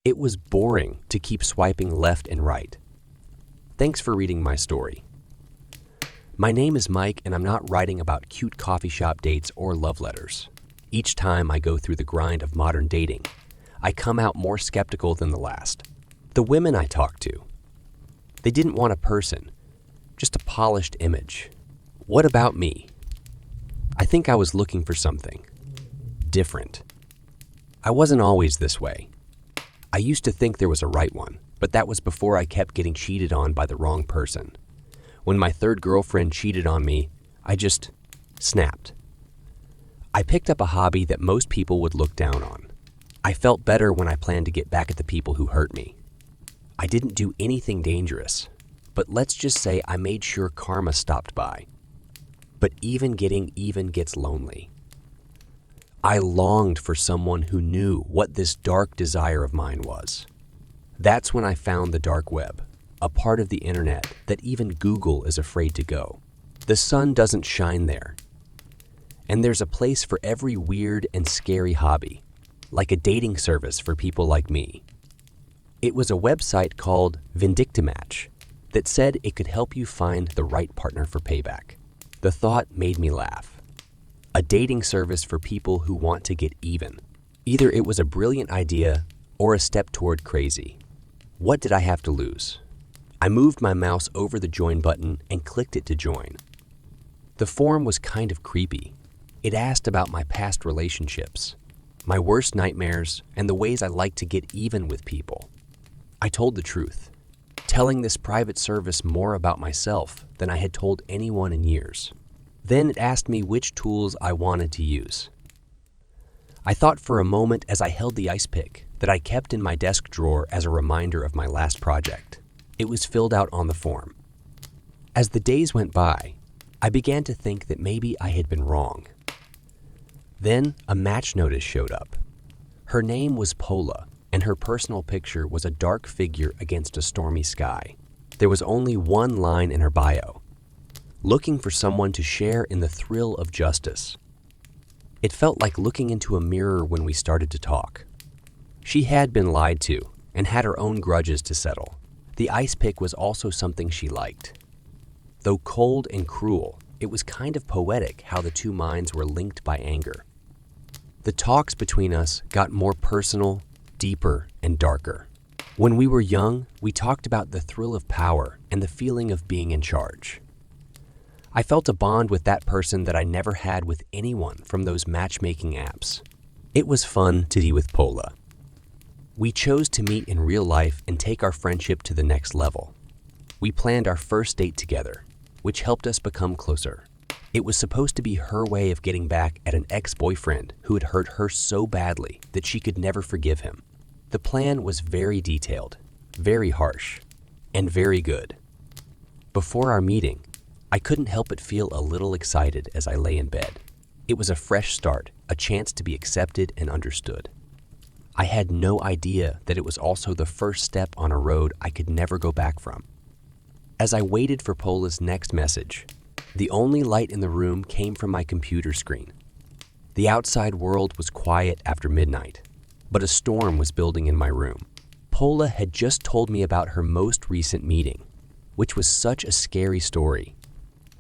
It was boring to keep swiping left and right. Thanks for reading my story. My name is Mike, and I'm not writing about cute coffee shop dates or love letters. Each time I go through the grind of modern dating, I come out more skeptical than the last. The women I talked to, they didn't want a person, just a polished image. What about me? I think I was looking for something different. I wasn't always this way. I used to think there was a right one, but that was before I kept getting cheated on by the wrong person. When my third girlfriend cheated on me, I just snapped. I picked up a hobby that most people would look down on. I felt better when I planned to get back at the people who hurt me. I didn't do anything dangerous, but let's just say I made sure karma stopped by. But even getting even gets lonely. I longed for someone who knew what this dark desire of mine was. That's when I found the dark web, a part of the internet that even Google is afraid to go. The sun doesn't shine there. And there's a place for every weird and scary hobby, like a dating service for people like me. It was a website called VindictaMatch that said it could help you find the right partner for payback. The thought made me laugh. A dating service for people who want to get even. Either it was a brilliant idea or a step toward crazy. What did I have to lose? I moved my mouse over the join button and clicked it to join. The form was kind of creepy. It asked about my past relationships, my worst nightmares, and the ways I like to get even with people. I told the truth, telling this private service more about myself than I had told anyone in years. Then it asked me which tools I wanted to use. I thought for a moment as I held the ice pick that I kept in my desk drawer as a reminder of my last project. It was filled out on the form. As the days went by, I began to think that maybe I had been wrong. Then a match notice showed up. Her name was Paula, and her personal picture was a dark figure against a stormy sky. There was only one line in her bio: looking for someone to share in the thrill of justice. It felt like looking into a mirror when we started to talk. She had been lied to and had her own grudges to settle. The ice pick was also something she liked. Though cold and cruel, it was kind of poetic how the two minds were linked by anger. The talks between us got more personal, deeper, and darker. When we were young, we talked about the thrill of power and the feeling of being in charge. I felt a bond with that person that I never had with anyone from those matchmaking apps. It was fun to be with Paula. We chose to meet in real life and take our friendship to the next level. We planned our first date together, which helped us become closer. It was supposed to be her way of getting back at an ex-boyfriend who had hurt her so badly that she could never forgive him. The plan was very detailed, very harsh, and very good. Before our meeting, I couldn't help but feel a little excited as I lay in bed. It was a fresh start, a chance to be accepted and understood. I had no idea that it was also the first step on a road I could never go back from. As I waited for Paula's next message, the only light in the room came from my computer screen. The outside world was quiet after midnight, but a storm was building in my room. Paula had just told me about her most recent meeting, which was such a scary story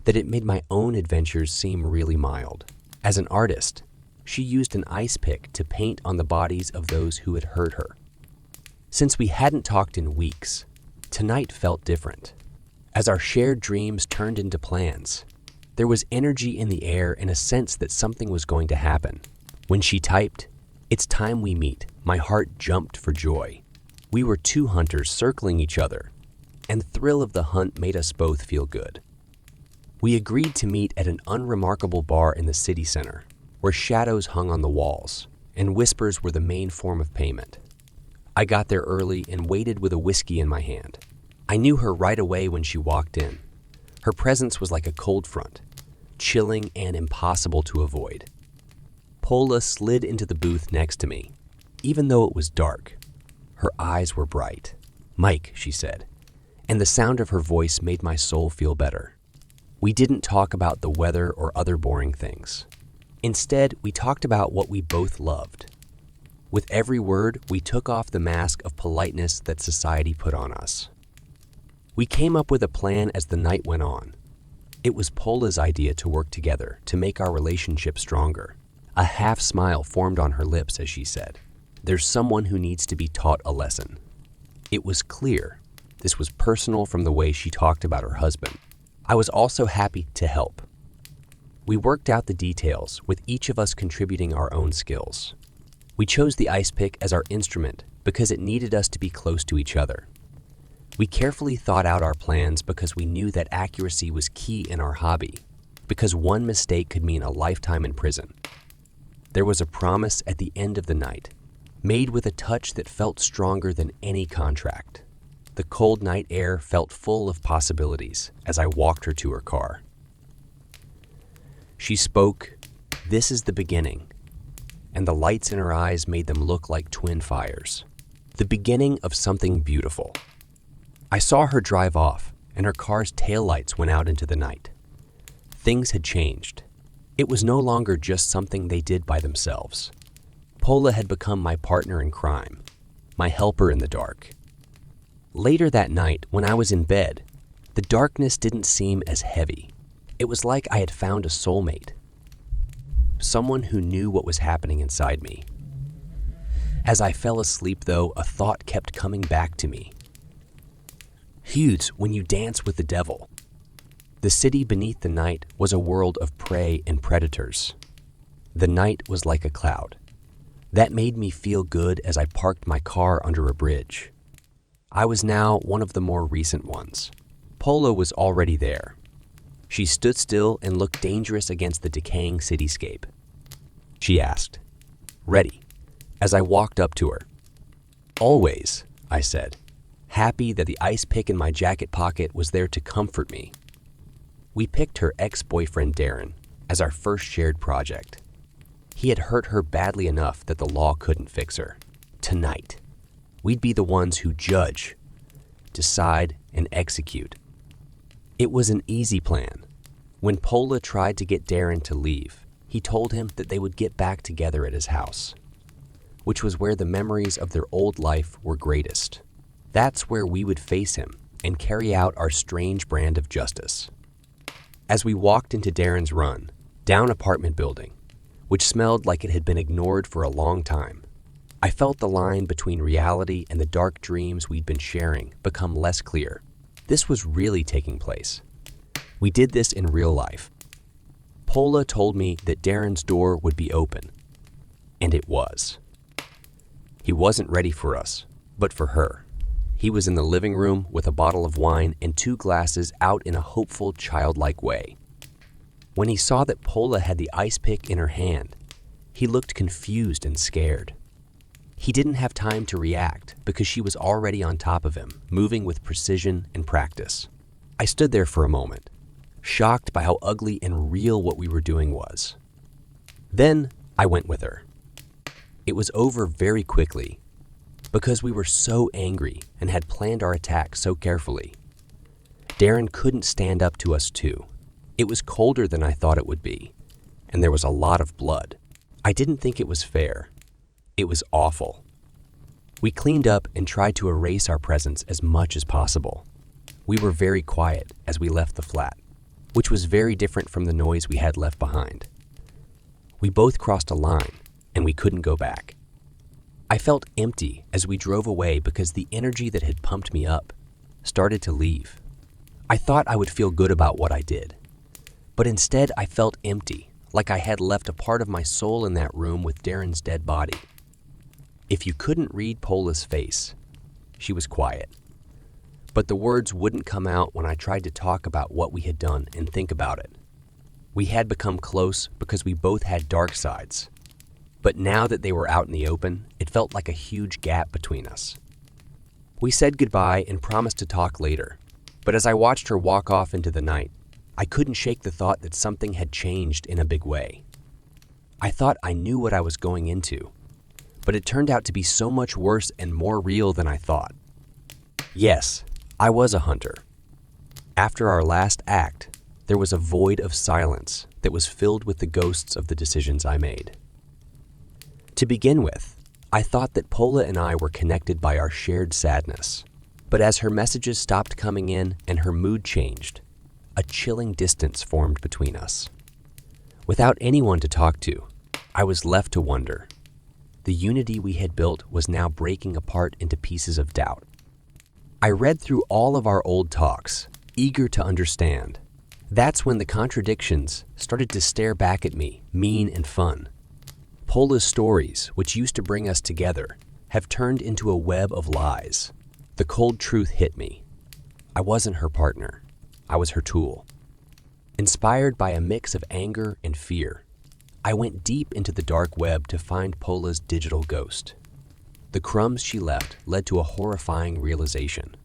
that it made my own adventures seem really mild. As an artist, she used an ice pick to paint on the bodies of those who had hurt her. Since we hadn't talked in weeks, tonight felt different. As our shared dreams turned into plans, there was energy in the air and a sense that something was going to happen. When she typed, "It's time we meet," my heart jumped for joy. We were two hunters circling each other, and the thrill of the hunt made us both feel good. We agreed to meet at an unremarkable bar in the city center, where shadows hung on the walls, and whispers were the main form of payment. I got there early and waited with a whiskey in my hand. I knew her right away when she walked in. Her presence was like a cold front, chilling and impossible to avoid. Paula slid into the booth next to me. Even though it was dark, her eyes were bright. "Mike," she said, and the sound of her voice made my soul feel better. We didn't talk about the weather or other boring things. Instead, we talked about what we both loved. With every word, we took off the mask of politeness that society put on us. We came up with a plan as the night went on. It was Pola's idea to work together to make our relationship stronger. A half smile formed on her lips as she said, "There's someone who needs to be taught a lesson." It was clear. This was personal from the way she talked about her husband. I was also happy to help. We worked out the details, with each of us contributing our own skills. We chose the ice pick as our instrument because it needed us to be close to each other. We carefully thought out our plans because we knew that accuracy was key in our hobby, because one mistake could mean a lifetime in prison. There was a promise at the end of the night, made with a touch that felt stronger than any contract. The cold night air felt full of possibilities as I walked her to her car. She spoke, "This is the beginning," and the lights in her eyes made them look like twin fires. The beginning of something beautiful. I saw her drive off, and her car's taillights went out into the night. Things had changed. It was no longer just something they did by themselves. Pola had become my partner in crime, my helper in the dark. Later that night, when I was in bed, the darkness didn't seem as heavy. It was like I had found a soulmate, someone who knew what was happening inside me. As I fell asleep, though, a thought kept coming back to me. "Huge, when you dance with the devil." The city beneath the night was a world of prey and predators. The night was like a cloud. That made me feel good as I parked my car under a bridge. I was now one of the more recent ones. Pola was already there. She stood still and looked dangerous against the decaying cityscape. She asked, "Ready?" as I walked up to her. "Always," I said, happy that the ice pick in my jacket pocket was there to comfort me. We picked her ex-boyfriend Darren as our first shared project. He had hurt her badly enough that the law couldn't fix her. Tonight, we'd be the ones who judge, decide, and execute. It was an easy plan. When Pola tried to get Darren to leave, he told him that they would get back together at his house, which was where the memories of their old life were greatest. That's where we would face him and carry out our strange brand of justice. As we walked into Darren's run, down apartment building, which smelled like it had been ignored for a long time, I felt the line between reality and the dark dreams we'd been sharing become less clear. This was really taking place. We did this in real life. Pola told me that Darren's door would be open, and it was. He wasn't ready for us, but for her. He was in the living room with a bottle of wine and 2 glasses out in a hopeful, childlike way. When he saw that Pola had the ice pick in her hand, he looked confused and scared. He didn't have time to react because she was already on top of him, moving with precision and practice. I stood there for a moment, shocked by how ugly and real what we were doing was. Then I went with her. It was over very quickly because we were so angry and had planned our attack so carefully. Darren couldn't stand up to us too. It was colder than I thought it would be, and there was a lot of blood. I didn't think it was fair. It was awful. We cleaned up and tried to erase our presence as much as possible. We were very quiet as we left the flat, which was very different from the noise we had left behind. We both crossed a line, and we couldn't go back. I felt empty as we drove away because the energy that had pumped me up started to leave. I thought I would feel good about what I did, but instead I felt empty, like I had left a part of my soul in that room with Darren's dead body. If you couldn't read Pola's face, she was quiet. But the words wouldn't come out when I tried to talk about what we had done and think about it. We had become close because we both had dark sides. But now that they were out in the open, it felt like a huge gap between us. We said goodbye and promised to talk later. But as I watched her walk off into the night, I couldn't shake the thought that something had changed in a big way. I thought I knew what I was going into, but it turned out to be so much worse and more real than I thought. Yes, I was a hunter. After our last act, there was a void of silence that was filled with the ghosts of the decisions I made. To begin with, I thought that Pola and I were connected by our shared sadness. But as her messages stopped coming in and her mood changed, a chilling distance formed between us. Without anyone to talk to, I was left to wonder. The unity we had built was now breaking apart into pieces of doubt. I read through all of our old talks, eager to understand. That's when the contradictions started to stare back at me, mean and fun. Pola's stories, which used to bring us together, have turned into a web of lies. The cold truth hit me. I wasn't her partner. I was her tool. Inspired by a mix of anger and fear, I went deep into the dark web to find Pola's digital ghost. The crumbs she left led to a horrifying realization.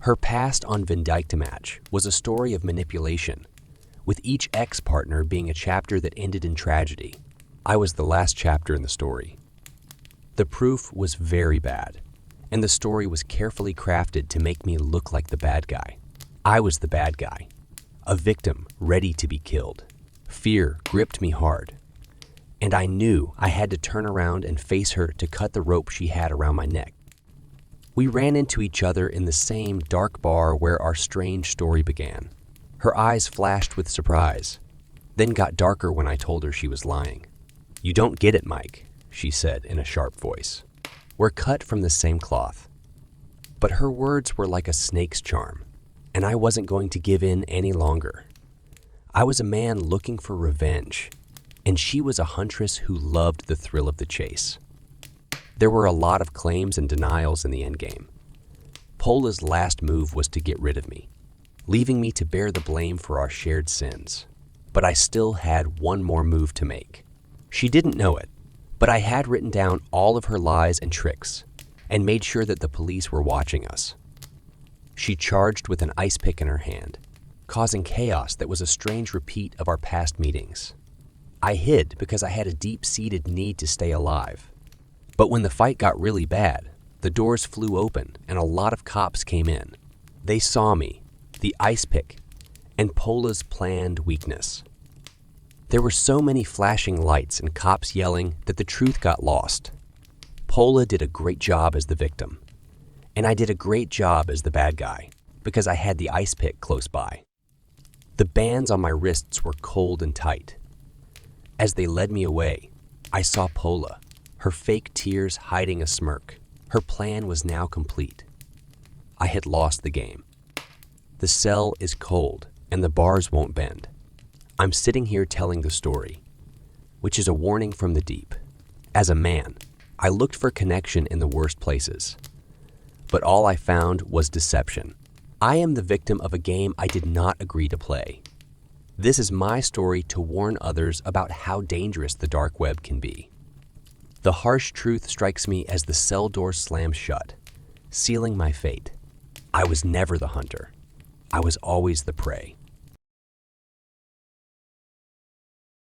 Her past on VindictaMatch was a story of manipulation, with each ex-partner being a chapter that ended in tragedy. I was the last chapter in the story. The proof was very bad, and the story was carefully crafted to make me look like the bad guy. I was the bad guy, a victim ready to be killed. Fear gripped me hard, and I knew I had to turn around and face her to cut the rope she had around my neck. We ran into each other in the same dark bar where our strange story began. Her eyes flashed with surprise, then got darker when I told her she was lying. "You don't get it, Mike," she said in a sharp voice. "We're cut from the same cloth." But her words were like a snake's charm, and I wasn't going to give in any longer. I was a man looking for revenge, and she was a huntress who loved the thrill of the chase. There were a lot of claims and denials in the endgame. Pola's last move was to get rid of me, leaving me to bear the blame for our shared sins. But I still had one more move to make. She didn't know it, but I had written down all of her lies and tricks and made sure that the police were watching us. She charged with an ice pick in her hand, causing chaos that was a strange repeat of our past meetings. I hid because I had a deep-seated need to stay alive. But when the fight got really bad, the doors flew open and a lot of cops came in. They saw me, the ice pick, and Pola's planned weakness. There were so many flashing lights and cops yelling that the truth got lost. Pola did a great job as the victim, and I did a great job as the bad guy because I had the ice pick close by. The bands on my wrists were cold and tight. As they led me away, I saw Pola, her fake tears hiding a smirk. Her plan was now complete. I had lost the game. The cell is cold and the bars won't bend. I'm sitting here telling the story, which is a warning from the deep. As a man, I looked for connection in the worst places, but all I found was deception. I am the victim of a game I did not agree to play. This is my story to warn others about how dangerous the dark web can be. The harsh truth strikes me as the cell door slams shut, sealing my fate. I was never the hunter. I was always the prey.